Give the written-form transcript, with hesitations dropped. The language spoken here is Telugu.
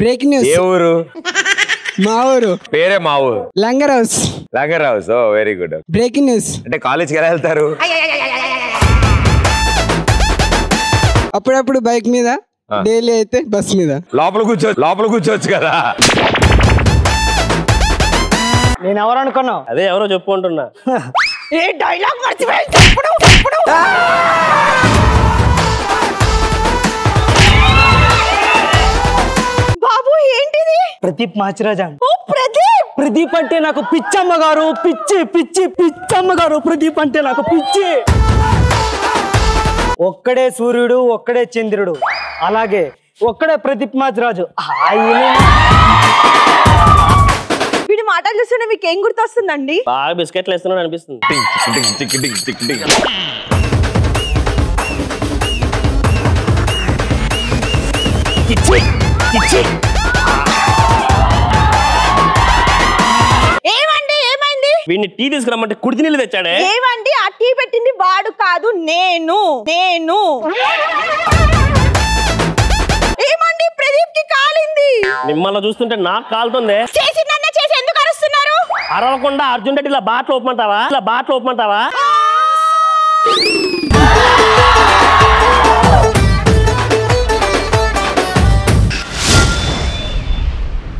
Breaking news. ఏ ఊరు? మా ఊరు. పేరే మా ఊరు. లంగర్ హౌస్. లంగర్ హౌస్. ఓ వెరీ గుడ్. Breaking news. అంటే కాలేజ్కి ఎలా వెళ్తారు? అప్పుడప్పుడు బైక్ మీద, డైలీ అయితే బస్ మీద. లోపల కూర్చోవచ్చు కదా. నేను ఎవరు అనుకున్నావు? అదే ఎవరో చెప్పుకుంటున్నా. ఏ డైలాగ్ మర్చిపోయి బాబు ఏంటిది? ప్రదీప్ మాచిరాజా. ఓ ప్రదీప్. ప్రదీప్ అంటే నాకు పిచ్చమ్మ గారు. పిచ్చి పిచ్చి పిచ్చమ్మ గారు. ప్రదీప్ అంటే నాకు పిచ్చి. ఒక్కడే సూర్యుడు, ఒక్కడే చంద్రుడు, అలాగే ఒక్కడే ప్రదీప్ మాచిరాజు. వీడి మాటలు చూస్తుంటే మీకు ఏం గుర్తొస్తుందండి? బాగా బిస్కెట్లు వేస్తున్నాడు అనిపిస్తుంది. ఏమండి ఏమైంది? వీడిని టీ తీసుకురమ్మంటే కుడితి నీళ్ళు తెచ్చాడే. ఏమండి ఆ టీ పెట్టింది వాడు కాదు, నేను. ఏమండి ప్రదీప్ కి కాలింది. మిమ్మల్ని చూస్తుంటే నాకు కాలుతుంది. చేసి ఎందుకు అరుస్తున్నారు? అరవకుండా అర్జున్ రెడ్డి ఇలా బాట్లు ఓపమంటావా?